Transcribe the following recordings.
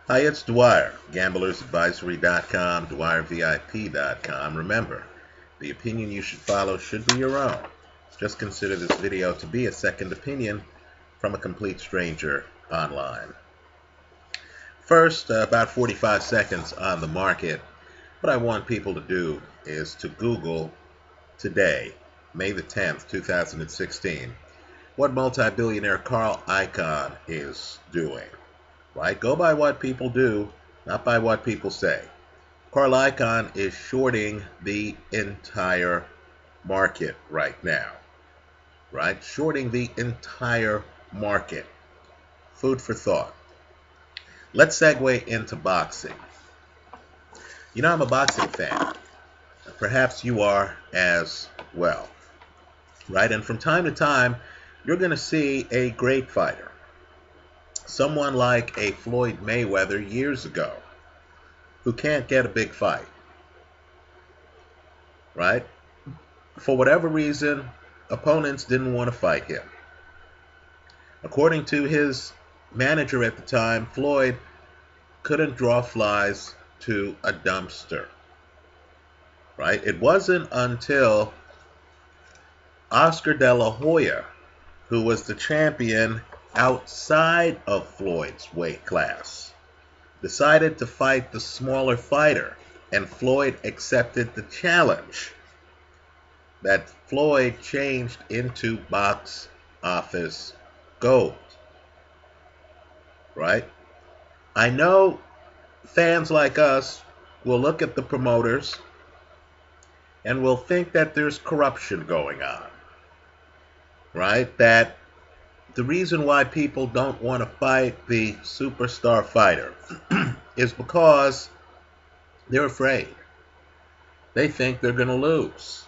Hi, it's Dwyer, gamblersadvisory.com, dwyervip.com. Remember, the opinion you should follow should be your own. Just consider this video to be a second opinion from a complete stranger online. First, about 45 seconds on the market. What I want people to do is to Google today, May the 10th, 2016, what multi-billionaire Carl Icahn is doing. Right? Go by what people do, not by what people say. Carl Icahn is shorting the entire market right now. Right? Shorting the entire market. Food for thought. Let's segue into boxing. You know, I'm a boxing fan. Perhaps you are as well. Right? And from time to time, you're going to see a great fighter. Someone like a Floyd Mayweather years ago, who can't get a big fight, right? For whatever reason, opponents didn't want to fight him. According to his manager at the time, Floyd couldn't draw flies to a dumpster, right? It wasn't until Oscar De La Hoya, who was the champion outside of Floyd's weight class, decided to fight the smaller fighter, and Floyd accepted the challenge, that Floyd changed into box office gold. Right? I know fans like us will look at the promoters and will think that there's corruption going on. Right? That the reason why people don't want to fight the superstar fighter is because they're afraid. They think they're going to lose.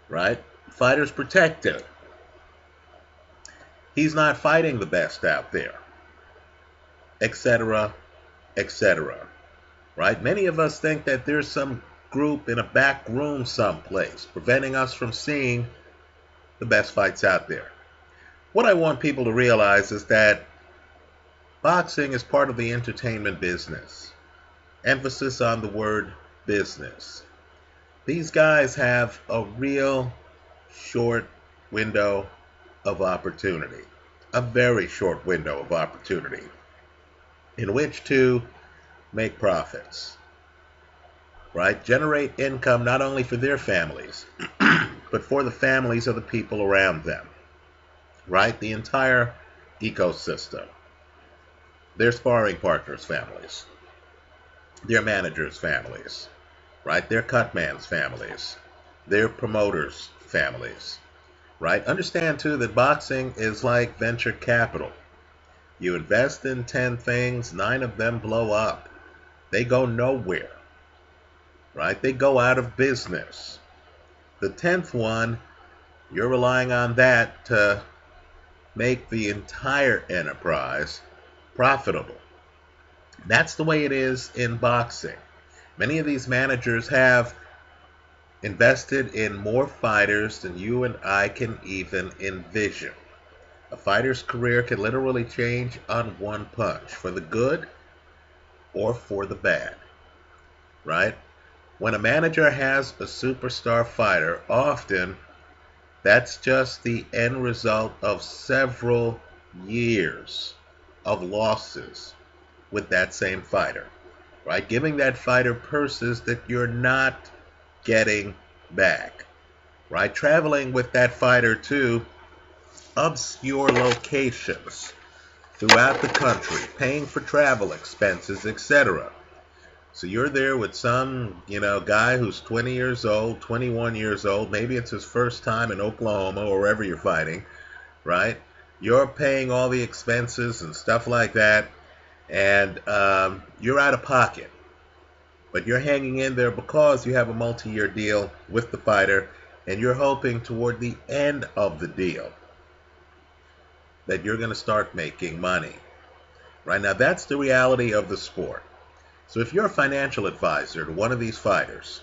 Right? Fighter's protected. He's not fighting the best out there, etc., etc. Right? Many of us think that there's some group in a back room someplace preventing us from seeing the best fights out there. What I want people to realize is that boxing is part of the entertainment business. Emphasis on the word business. These guys have a real short window of opportunity, a very short window of opportunity in which to make profits, right? Generate income not only for their families, but for the families of the people around them, right? The entire ecosystem. Their sparring partners' families, their managers' families, right? Their cutman's families, their promoters' families, right? Understand, too, that boxing is like venture capital. You invest in 10 things, 9 of them blow up. They go nowhere, right? They go out of business. The 10th one, you're relying on that to make the entire enterprise profitable. That's the way it is in boxing. Many of these managers have invested in more fighters than you and I can even envision. A fighter's career can literally change on one punch, for the good or for the bad, right? When a manager has a superstar fighter, often that's just the end result of several years of losses with that same fighter, right? Giving that fighter purses that you're not getting back, right? Traveling with that fighter to obscure locations throughout the country, paying for travel expenses, etc. So you're there with some, guy who's 20 years old, 21 years old, maybe it's his first time in Oklahoma or wherever you're fighting, right? You're paying all the expenses and stuff like that, and you're out of pocket. But you're hanging in there because you have a multi-year deal with the fighter, and you're hoping toward the end of the deal that you're going to start making money. Right? Now, that's the reality of the sport. So if you're a financial advisor to one of these fighters,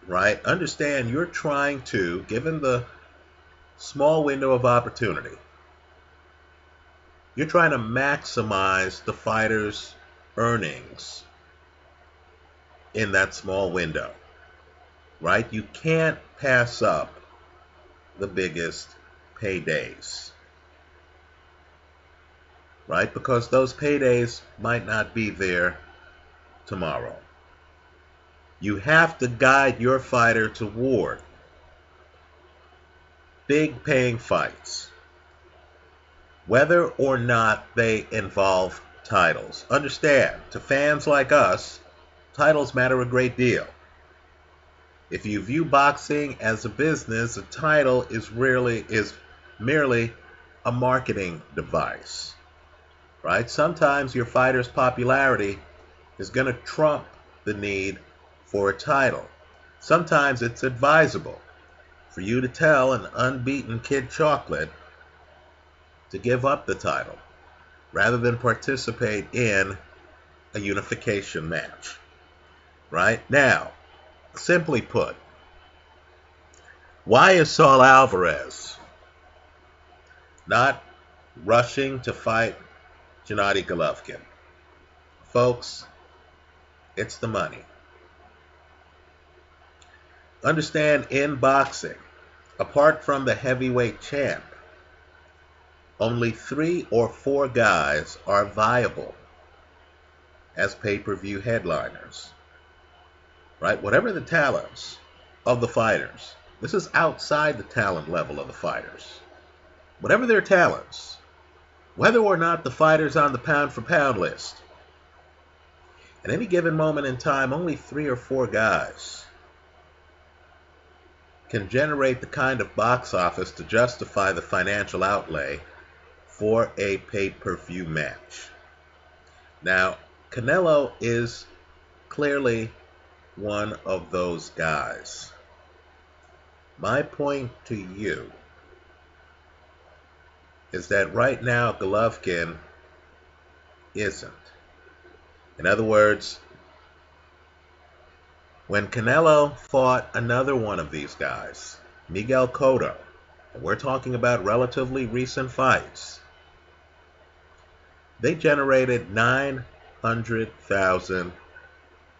right, understand you're trying to, given the small window of opportunity, You're trying to maximize the fighter's earnings in that small window, right? You can't pass up the biggest paydays, right? Because those paydays might not be there tomorrow. You have to guide your fighter toward big paying fights, whether or not they involve titles. Understand, to fans like us, titles matter a great deal. If you view boxing as a business, a title is merely a marketing device, right? Sometimes your fighter's popularity is going to trump the need for a title. Sometimes it's advisable for you to tell an unbeaten Kid Chocolate to give up the title rather than participate in a unification match, right? Now, simply put, why is Saul Alvarez not rushing to fight Gennady Golovkin? Folks, it's the money. Understand, in boxing, apart from the heavyweight champ, only 3 or 4 guys are viable as pay-per-view headliners, right? Whatever the talents of the fighters, this is outside the talent level of the fighters. Whatever their talents, whether or not the fighter's on the pound-for-pound list, at any given moment in time, only 3 or 4 guys can generate the kind of box office to justify the financial outlay for a pay-per-view match. Now, Canelo is clearly one of those guys. My point to you is that right now Golovkin isn't. In other words, when Canelo fought another one of these guys, Miguel Cotto, and we're talking about relatively recent fights, they generated 900,000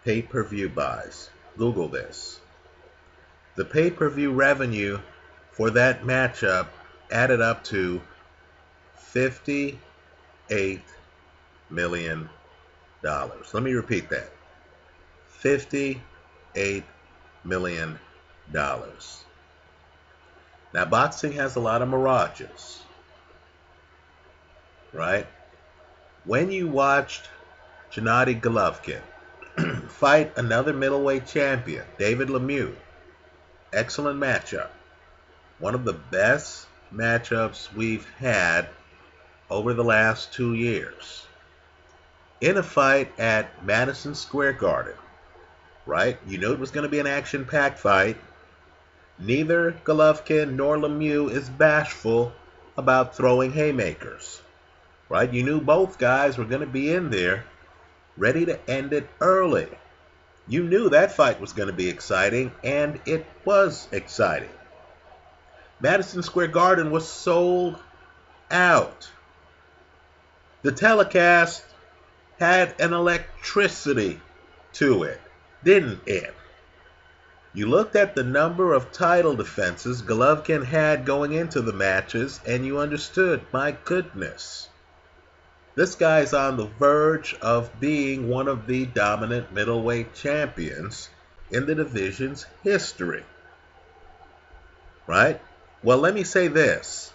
pay-per-view buys. Google this. The pay-per-view revenue for that matchup added up to $58 million. Let me repeat that. $58 million. Now, boxing has a lot of mirages, right? When you watched Gennady Golovkin fight another middleweight champion, David Lemieux, excellent matchup. One of the best matchups we've had over the last 2 years. In a fight at Madison Square Garden, right? You knew it was going to be an action-packed fight. Neither Golovkin nor Lemieux is bashful about throwing haymakers, right? You knew both guys were going to be in there ready to end it early. You knew that fight was going to be exciting, and it was exciting. Madison Square Garden was sold out. The telecast had an electricity to it, didn't it? You looked at the number of title defenses Golovkin had going into the matches, and you understood, my goodness, this guy's on the verge of being one of the dominant middleweight champions in the division's history. Right? Well, let me say this.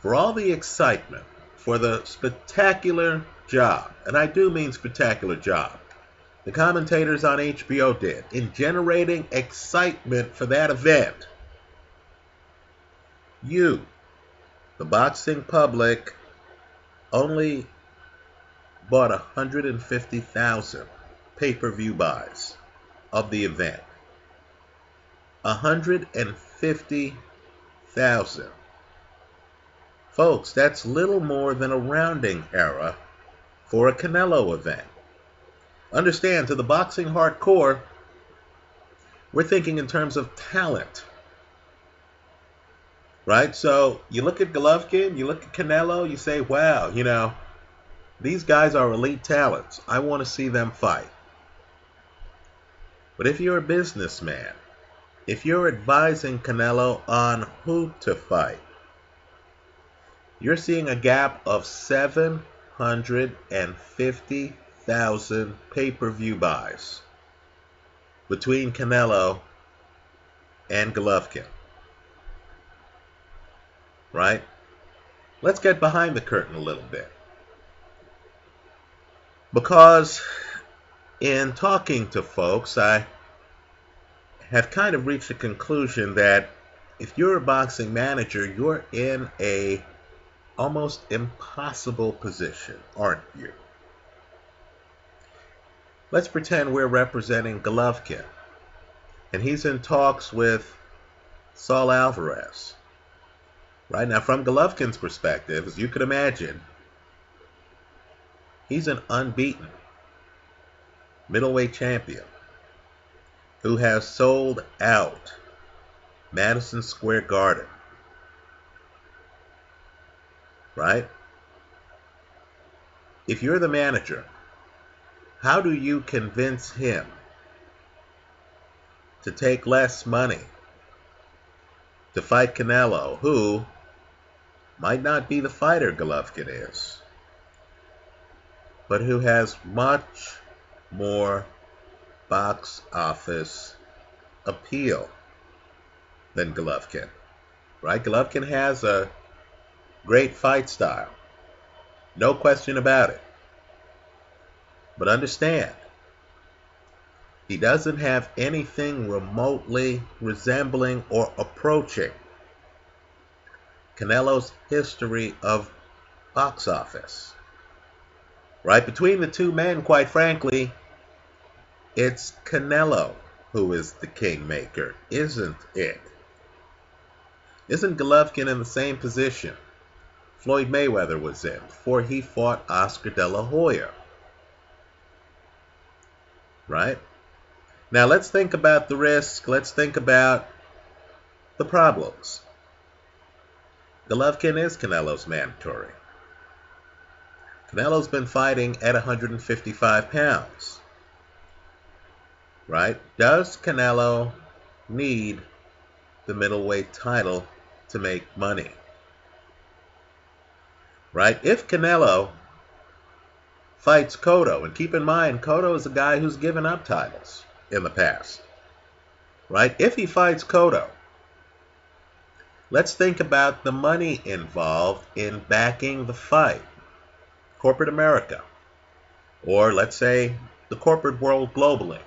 For all the excitement, for the spectacular job, and I do mean spectacular job, the commentators on HBO did in generating excitement for that event, you, the boxing public, only bought 150,000 pay-per-view buys of the event. 150,000. Folks, that's little more than a rounding error for a Canelo event. Understand, to the boxing hardcore, we're thinking in terms of talent. right? So you look at Golovkin, you look at Canelo, you say, wow, these guys are elite talents. I want to see them fight. But if you're a businessman, if you're advising Canelo on who to fight, you're seeing a gap of 750,000 pay-per-view buys between Canelo and Golovkin, right? Let's get behind the curtain a little bit. Because in talking to folks, I have kind of reached a conclusion that if you're a boxing manager, you're in a almost impossible position, aren't you? Let's pretend we're representing Golovkin, and he's in talks with Saul Alvarez. Right now, from Golovkin's perspective, as you could imagine, he's an unbeaten middleweight champion who has sold out Madison Square Garden. Right? If you're the manager, how do you convince him to take less money to fight Canelo, who might not be the fighter Golovkin is, but who has much more box office appeal than Golovkin? Right? Golovkin has a great fight style. No question about it. But understand, he doesn't have anything remotely resembling or approaching Canelo's history of box office. Right? Between the two men, quite frankly, it's Canelo who is the kingmaker, isn't it? Isn't Golovkin in the same position Floyd Mayweather was in before he fought Oscar De La Hoya? Right? Now let's think about the risk. Let's think about the problems. Golovkin is Canelo's mandatory. Canelo's been fighting at 155 pounds. Right? Does Canelo need the middleweight title to make money? Right? If Canelo fights Cotto, and keep in mind, Cotto is a guy who's given up titles in the past. Right? If he fights Cotto, let's think about the money involved in backing the fight. Corporate America, or let's say the corporate world globally.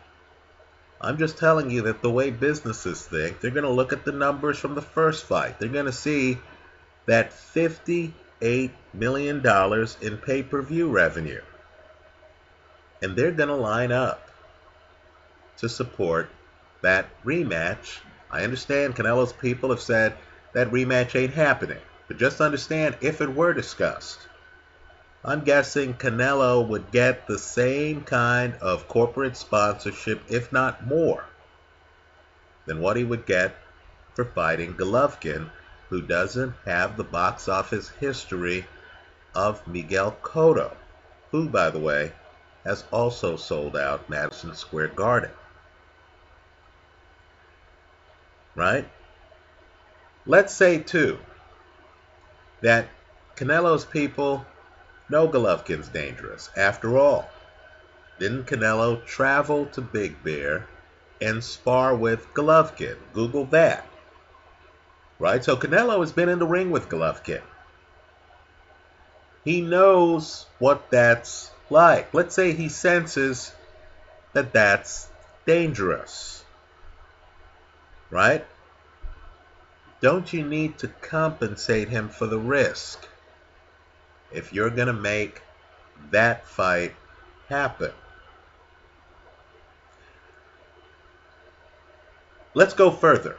I'm just telling you that the way businesses think, they're going to look at the numbers from the first fight. They're going to see that $58 million in pay-per-view revenue. And they're going to line up to support that rematch. I understand Canelo's people have said that rematch ain't happening. But just understand, if it were discussed, I'm guessing Canelo would get the same kind of corporate sponsorship, if not more, than what he would get for fighting Golovkin, who doesn't have the box office history of Miguel Cotto, who, by the way, has also sold out Madison Square Garden. Right? Let's say, too, that Canelo's people know Golovkin's dangerous. After all, didn't Canelo travel to Big Bear and spar with Golovkin? Google that. Right? So Canelo has been in the ring with Golovkin. He knows what that's like. Let's say he senses that that's dangerous. Right? Don't you need to compensate him for the risk if you're going to make that fight happen? Let's go further.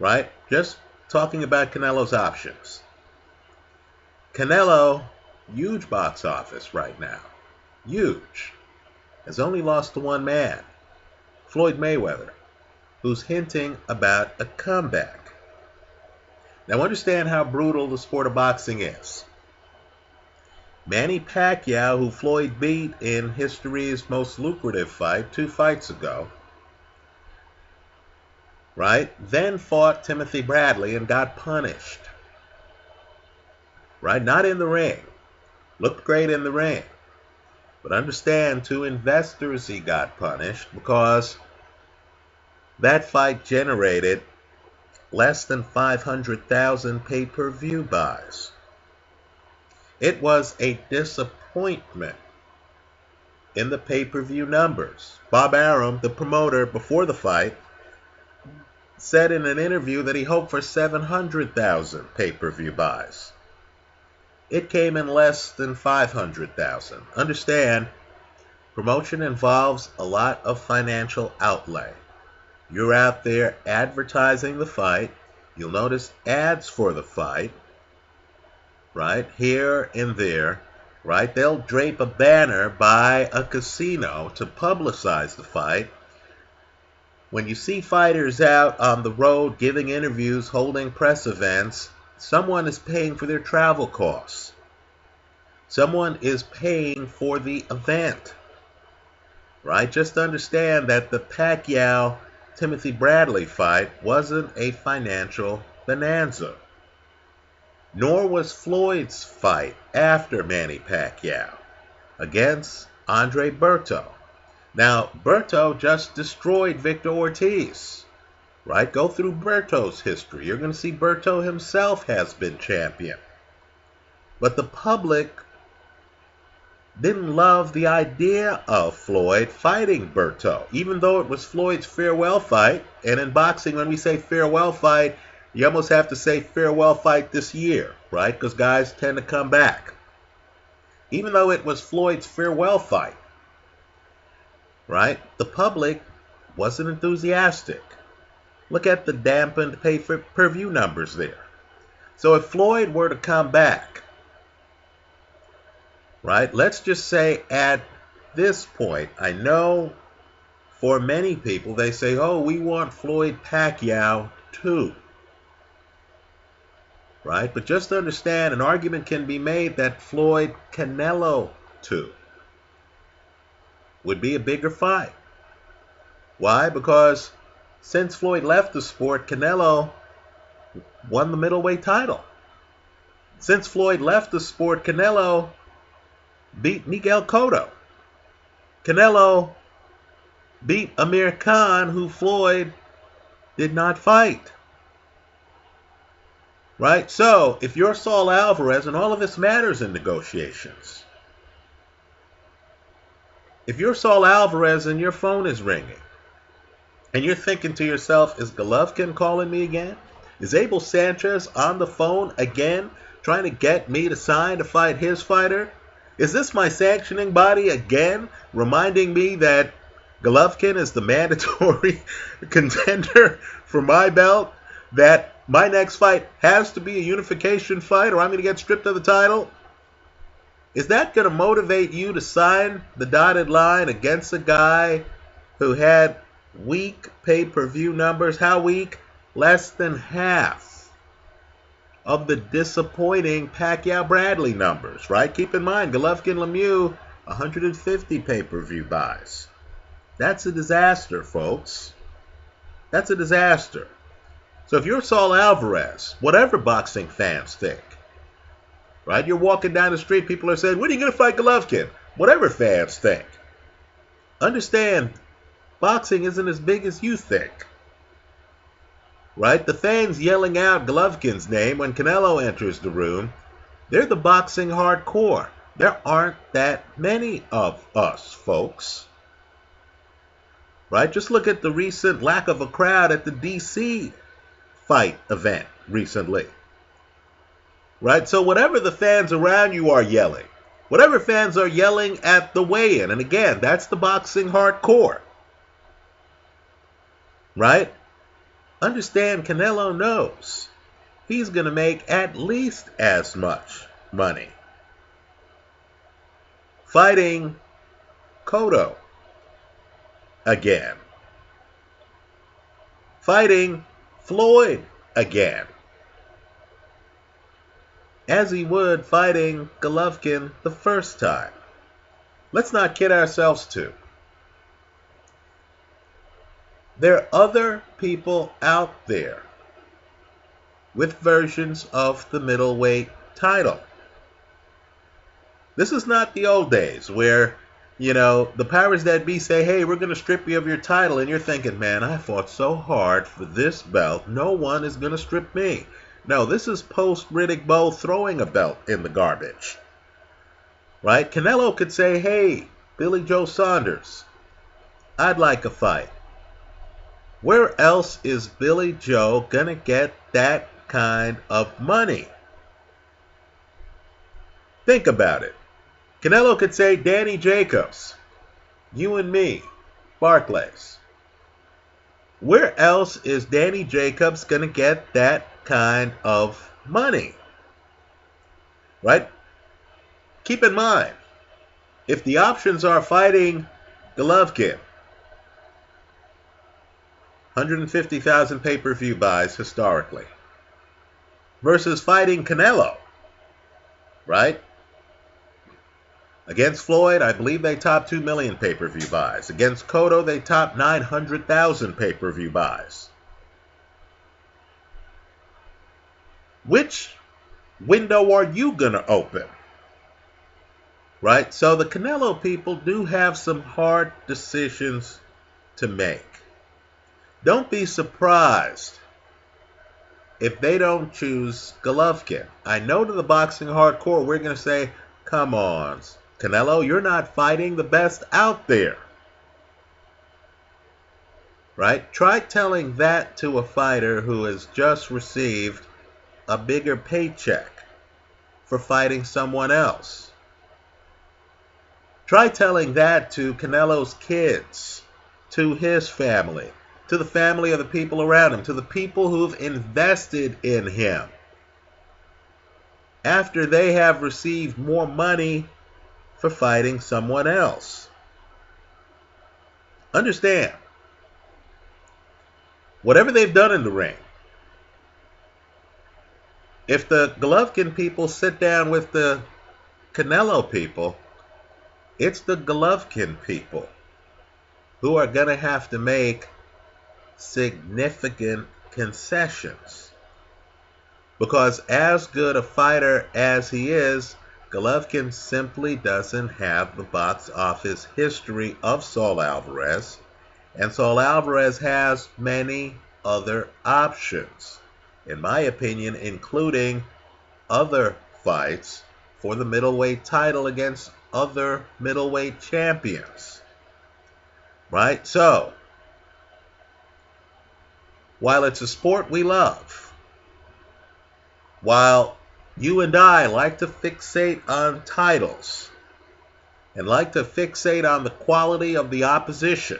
Right? Just talking about Canelo's options. Canelo, huge box office right now. Huge. Has only lost to one man, Floyd Mayweather, who's hinting about a comeback. Now understand how brutal the sport of boxing is. Manny Pacquiao, who Floyd beat in history's most lucrative fight 2 fights ago, right, then fought Timothy Bradley and got punished. Right? Not in the ring. Looked great in the ring. But understand, to investors he got punished because that fight generated less than 500,000 pay-per-view buys. It was a disappointment in the pay-per-view numbers. Bob Arum, the promoter before the fight, said in an interview that he hoped for 700,000 pay-per-view buys. It came in less than 500,000. Understand, promotion involves a lot of financial outlay. You're out there advertising the fight. You'll notice ads for the fight, right, here and there, right? They'll drape a banner by a casino to publicize the fight. When you see fighters out on the road giving interviews, holding press events, someone is paying for their travel costs. Someone is paying for the event, right? Just understand that the Pacquiao-Timothy Bradley fight wasn't a financial bonanza. Nor was Floyd's fight after Manny Pacquiao against Andre Berto. Now, Berto just destroyed Victor Ortiz, right? Go through Berto's history. You're going to see Berto himself has been champion. But the public didn't love the idea of Floyd fighting Berto, even though it was Floyd's farewell fight. And in boxing, when we say farewell fight, you almost have to say farewell fight this year, right? Because guys tend to come back. Even though it was Floyd's farewell fight, right? The public wasn't enthusiastic. Look at the dampened pay-per-view numbers there. So if Floyd were to come back, right, let's just say at this point, I know for many people, they say, oh, we want Floyd Pacquiao too. Right? But just understand, an argument can be made that Floyd Canelo 2 would be a bigger fight. Why? Because since Floyd left the sport, Canelo won the middleweight title. Since Floyd left the sport, Canelo beat Miguel Cotto. Canelo beat Amir Khan, who Floyd did not fight. Right? So, if you're Saul Alvarez, and all of this matters in negotiations, if you're Saul Alvarez and your phone is ringing, and you're thinking to yourself, is Golovkin calling me again? Is Abel Sanchez on the phone again, trying to get me to sign to fight his fighter? Is this my sanctioning body again, reminding me that Golovkin is the mandatory contender for my belt? That my next fight has to be a unification fight or I'm going to get stripped of the title? Is that going to motivate you to sign the dotted line against a guy who had weak pay-per-view numbers? How weak? Less than half of the disappointing Pacquiao-Bradley numbers, right? Keep in mind, Golovkin-Lemieux, 150 pay-per-view buys. That's a disaster, folks. That's a disaster. So if you're Saul Alvarez, whatever boxing fans think, right? You're walking down the street, people are saying, when are you going to fight Golovkin? Whatever fans think. Understand, boxing isn't as big as you think. Right? The fans yelling out Golovkin's name when Canelo enters the room, they're the boxing hardcore. There aren't that many of us, folks. Right? Just look at the recent lack of a crowd at the DC fight event recently. Right? So whatever the fans around you are yelling, whatever fans are yelling at the weigh-in, and again, that's the boxing hardcore. Right? Understand, Canelo knows he's going to make at least as much money fighting Cotto again, fighting Floyd again, as he would fighting Golovkin the first time. Let's not kid ourselves too. There are other people out there with versions of the middleweight title. This is not the old days where, the powers that be say, hey, we're going to strip you of your title. And you're thinking, man, I fought so hard for this belt. No one is going to strip me. No, this is post-Riddick Bowe throwing a belt in the garbage. Right? Canelo could say, hey, Billy Joe Saunders, I'd like a fight. Where else is Billy Joe going to get that kind of money? Think about it. Canelo could say, Danny Jacobs, you and me, Barclays. Where else is Danny Jacobs going to get that kind of money? Right? Keep in mind, if the options are fighting Golovkin, 150,000 pay-per-view buys historically, versus fighting Canelo, right? Against Floyd, I believe they topped 2 million pay-per-view buys. Against Cotto, they topped 900,000 pay-per-view buys. Which window are you going to open? Right? So the Canelo people do have some hard decisions to make. Don't be surprised if they don't choose Golovkin. I know to the boxing hardcore, we're going to say, come on, Canelo, you're not fighting the best out there. Right? Try telling that to a fighter who has just received a bigger paycheck for fighting someone else. Try telling that to Canelo's kids, to his family, to the family of the people around him, to the people who've invested in him, after they have received more money for fighting someone else. Understand, whatever they've done in the ring, if the Golovkin people sit down with the Canelo people, it's the Golovkin people who are going to have to make significant concessions. Because as good a fighter as he is, Golovkin simply doesn't have the box office history of Saul Alvarez, and Saul Alvarez has many other options, in my opinion, including other fights for the middleweight title against other middleweight champions. Right? So, while it's a sport we love, while you and I like to fixate on titles and like to fixate on the quality of the opposition,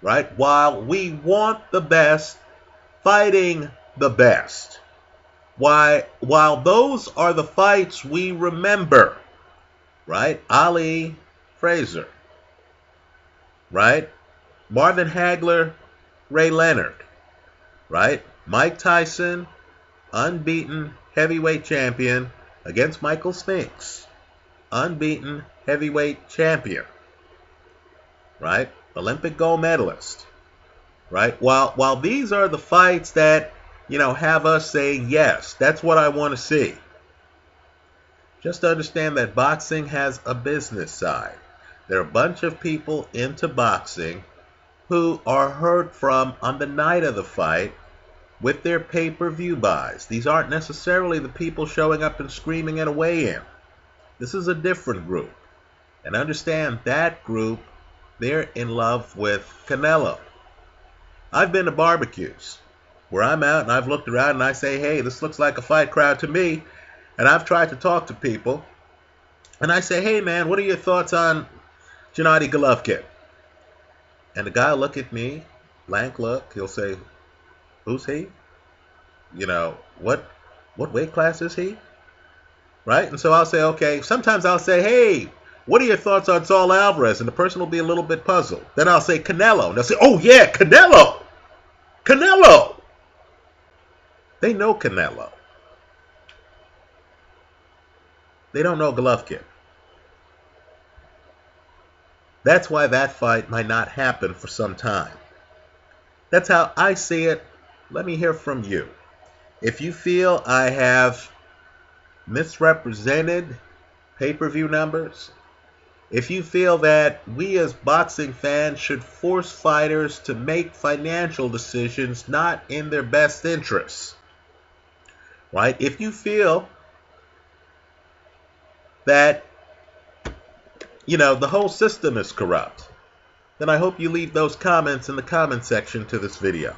right? While we want the best fighting the best, while those are the fights we remember, right? Ali, Frazier, right? Marvin Hagler, Ray Leonard, right? Mike Tyson, unbeaten heavyweight champion against Michael Spinks, unbeaten heavyweight champion, right? Olympic gold medalist, right? While these are the fights that, have us say, yes, that's what I want to see. Just understand that boxing has a business side. There are a bunch of people into boxing who are heard from on the night of the fight with their pay-per-view buys. These aren't necessarily the people showing up and screaming at a weigh-in. This is a different group. And understand that group, they're in love with Canelo. I've been to barbecues where I'm out and I've looked around and I say, hey, this looks like a fight crowd to me. And I've tried to talk to people. And I say, hey, man, what are your thoughts on Gennady Golovkin? And the guy will look at me, blank look. He'll say, who's he? What weight class is he? Right? And so I'll say, okay. Sometimes I'll say, hey, what are your thoughts on Saul Alvarez? And the person will be a little bit puzzled. Then I'll say Canelo. And they'll say, oh, yeah, Canelo. Canelo. They know Canelo. They don't know Golovkin. That's why that fight might not happen for some time. That's how I see it. Let me hear from you. If you feel I have misrepresented pay-per-view numbers, if you feel that we as boxing fans should force fighters to make financial decisions not in their best interests, right? If you feel that, the whole system is corrupt, then I hope you leave those comments in the comment section to this video.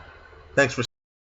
Thanks for